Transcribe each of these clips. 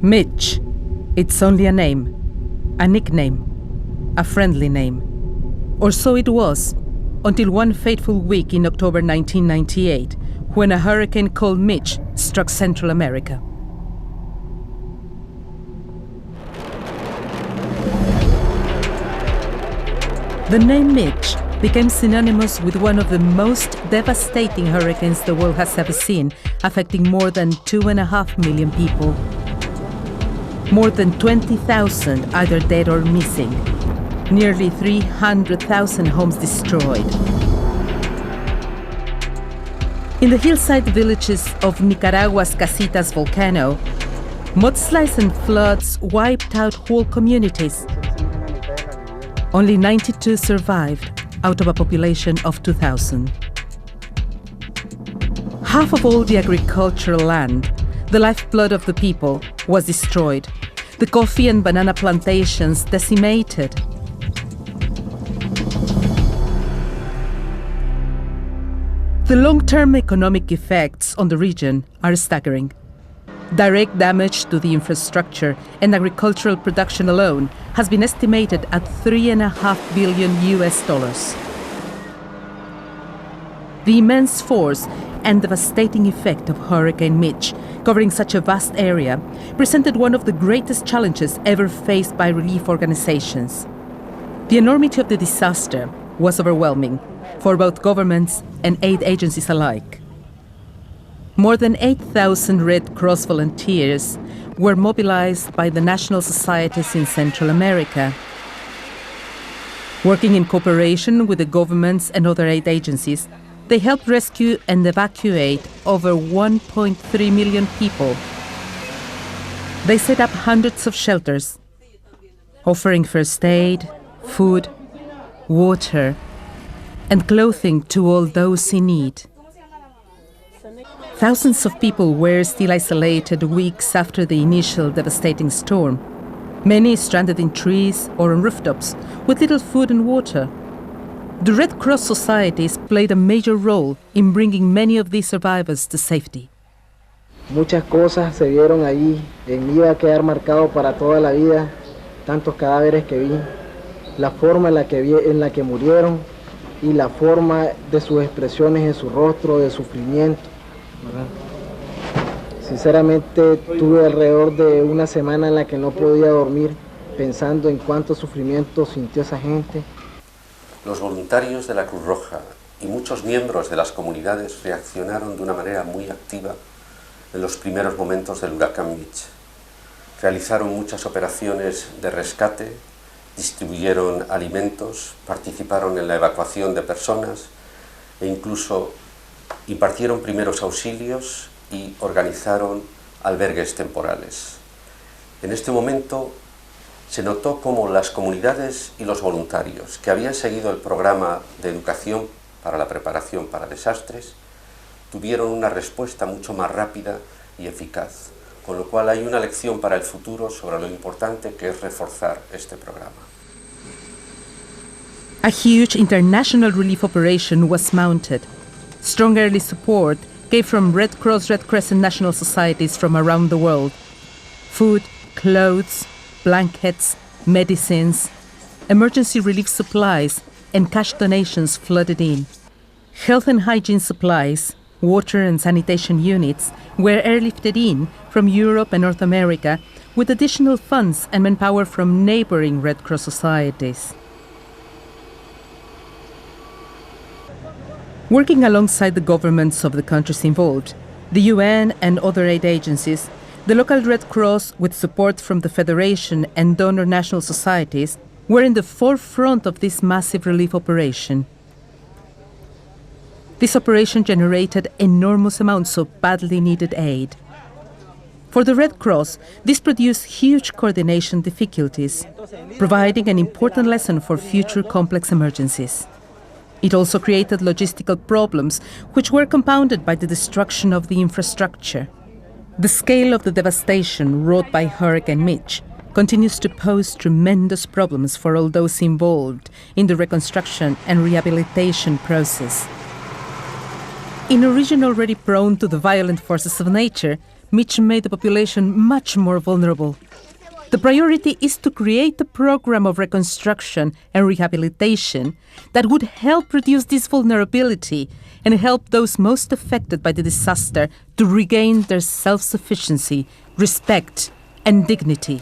Mitch. It's only a name, a nickname, a friendly name. Or so it was, until one fateful week in October 1998, when a hurricane called Mitch struck Central America. The name Mitch became synonymous with one of the most devastating hurricanes the world has ever seen, affecting more than 2.5 million people. More than 20,000 either dead or missing. Nearly 300,000 homes destroyed. In the hillside villages of Nicaragua's Casitas volcano, mudslides and floods wiped out whole communities. Only 92 survived out of a population of 2,000. Half of all the agricultural land, the lifeblood of the people, was destroyed. The coffee and banana plantations decimated. The long-term economic effects on the region are staggering. Direct damage to the infrastructure and agricultural production alone has been estimated at $3.5 billion. The immense force and devastating effect of Hurricane Mitch, covering such a vast area, presented one of the greatest challenges ever faced by relief organizations. The enormity of the disaster was overwhelming for both governments and aid agencies alike. More than 8,000 Red Cross volunteers were mobilized by the national societies in Central America. Working in cooperation with the governments and other aid agencies, they helped rescue and evacuate over 1.3 million people. They set up hundreds of shelters, offering first aid, food, water, and clothing to all those in need. Thousands of people were still isolated weeks after the initial devastating storm. Many stranded in trees or on rooftops with little food and water. The Red Cross societies played a major role in bringing many of these survivors to safety. Muchas cosas se vieron allí. En mí va a quedar marcado para toda la vida tantos cadáveres que vi, la forma en la que murieron y la forma de sus expresiones en su rostro de sufrimiento. ¿Verdad? Sinceramente tuve alrededor de una semana en la que no podía dormir pensando en cuánto sufrimiento sintió esa gente. Los voluntarios de la Cruz Roja y muchos miembros de las comunidades reaccionaron de una manera muy activa en los primeros momentos del huracán Mitch. Realizaron muchas operaciones de rescate, distribuyeron alimentos, participaron en la evacuación de personas e incluso impartieron primeros auxilios y organizaron albergues temporales. En este momento se notó cómo las comunidades y los voluntarios que habían seguido el programa de educación para la preparación para desastres tuvieron una respuesta mucho más rápida y eficaz, con lo cual hay una lección para el futuro sobre lo importante que es reforzar este programa. A huge international relief operation was mounted. Strong early support came from Red Cross, Red Crescent national societies from around the world. Food, clothes, blankets, medicines, emergency relief supplies, and cash donations flooded in. Health and hygiene supplies, water and sanitation units were airlifted in from Europe and North America with additional funds and manpower from neighboring Red Cross societies. Working alongside the governments of the countries involved, the UN and other aid agencies, the local Red Cross, with support from the Federation and donor national societies, were in the forefront of this massive relief operation. This operation generated enormous amounts of badly needed aid. For the Red Cross, this produced huge coordination difficulties, providing an important lesson for future complex emergencies. It also created logistical problems, which were compounded by the destruction of the infrastructure. The scale of the devastation wrought by Hurricane Mitch continues to pose tremendous problems for all those involved in the reconstruction and rehabilitation process. In a region already prone to the violent forces of nature, Mitch made the population much more vulnerable. The priority is to create a program of reconstruction and rehabilitation that would help reduce this vulnerability and help those most affected by the disaster to regain their self-sufficiency, respect, and dignity.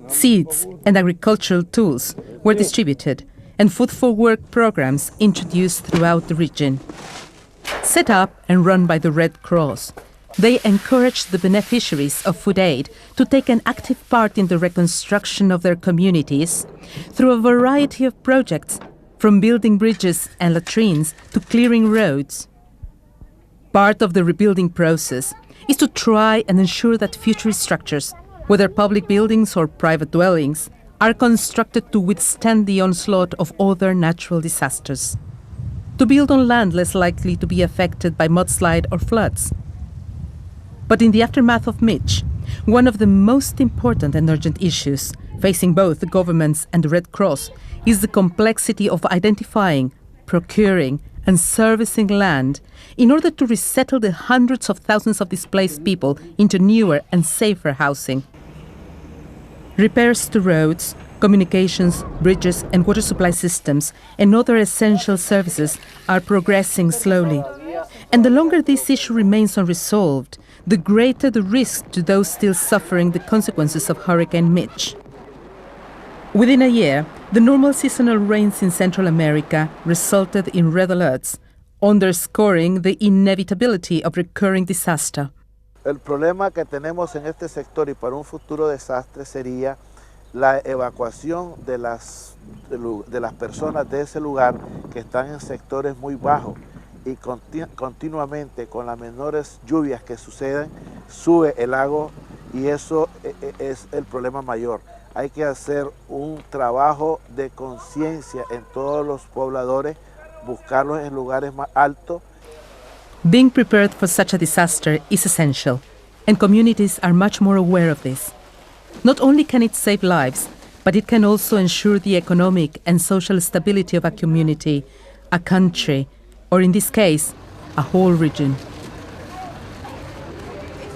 Seeds and agricultural tools were distributed, and food for work programs introduced throughout the region. Set up and run by the Red Cross, they encouraged the beneficiaries of food aid to take an active part in the reconstruction of their communities through a variety of projects, from building bridges and latrines to clearing roads. Part of the rebuilding process is to try and ensure that future structures, whether public buildings or private dwellings, are constructed to withstand the onslaught of other natural disasters. To build on land less likely to be affected by mudslide or floods. But in the aftermath of Mitch, one of the most important and urgent issues facing both the governments and the Red Cross is the complexity of identifying, procuring, and servicing land in order to resettle the hundreds of thousands of displaced people into newer and safer housing. Repairs to roads, communications, bridges, and water supply systems and other essential services are progressing slowly. And the longer this issue remains unresolved, the greater the risk to those still suffering the consequences of Hurricane Mitch. Within a year, the normal seasonal rains in Central America resulted in red alerts, underscoring the inevitability of recurring disaster. El problema que tenemos en este sector y para un futuro desastre sería la evacuación de las personas de ese lugar que están en sectores muy bajos y continuamente con las menores lluvias que suceden sube el lago y eso es el problema mayor. Hay que hacer un trabajo de conciencia en todos los pobladores, buscarlos en lugares más altos. Being prepared for such a disaster is essential, and communities are much more aware of this. Not only can it save lives, but it can also ensure the economic and social stability of a community, a country, or in this case, a whole region.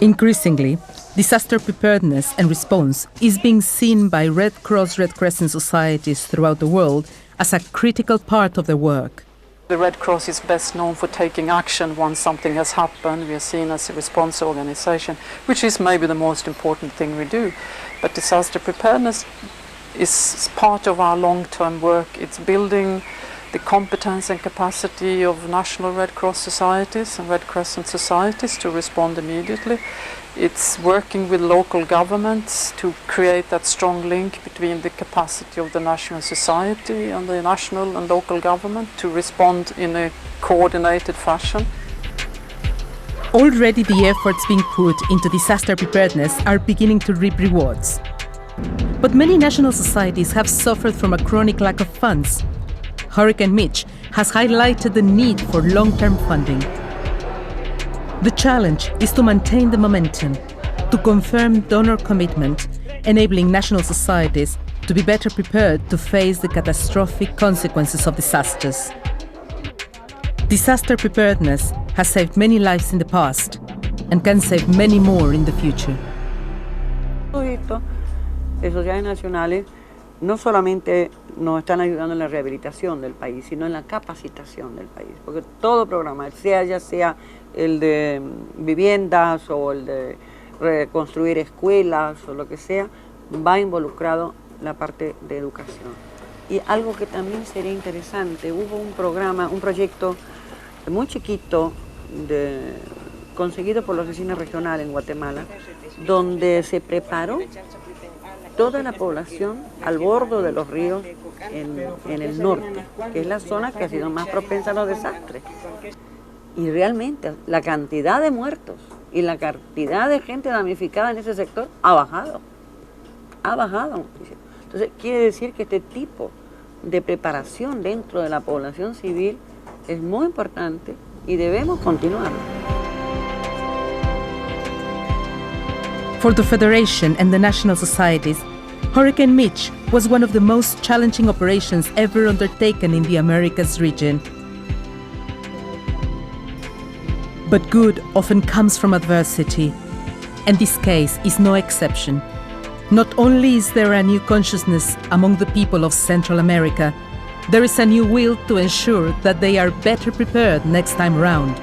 Increasingly, disaster preparedness and response is being seen by Red Cross, Red Crescent societies throughout the world as a critical part of their work. The Red Cross is best known for taking action once something has happened. We are seen as a response organization, which is maybe the most important thing we do. But disaster preparedness is part of our long-term work. It's building the competence and capacity of national Red Cross societies and Red Crescent societies to respond immediately. It's working with local governments to create that strong link between the capacity of the national society and the national and local government to respond in a coordinated fashion. Already the efforts being put into disaster preparedness are beginning to reap rewards. But many national societies have suffered from a chronic lack of funds. Hurricane Mitch has highlighted the need for long-term funding. The challenge is to maintain the momentum, to confirm donor commitment, enabling national societies to be better prepared to face the catastrophic consequences of disasters. Disaster preparedness has saved many lives in the past and can save many more in the future. Las sociedades nacionales no solamente nos están ayudando en la rehabilitación del país, sino en la capacitación del país, porque todo programa, ya sea el de viviendas o el de reconstruir escuelas o lo que sea, va involucrado la parte de educación. Y algo que también sería interesante, hubo un programa, un proyecto muy chiquito conseguido por la oficina regional en Guatemala, donde se preparó toda la población al borde de los ríos en el norte, que es la zona que ha sido más propensa a los desastres. Y realmente la cantidad de muertos y la cantidad de gente damnificada en ese sector ha bajado. Entonces quiere decir que este tipo de preparación dentro de la población civil es muy importante y debemos continuarlo. For the Federation and the national societies, Hurricane Mitch was one of the most challenging operations ever undertaken in the Americas region. But good often comes from adversity, and this case is no exception. Not only is there a new consciousness among the people of Central America, there is a new will to ensure that they are better prepared next time round.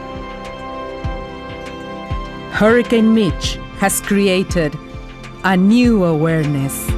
Hurricane Mitch has created a new awareness.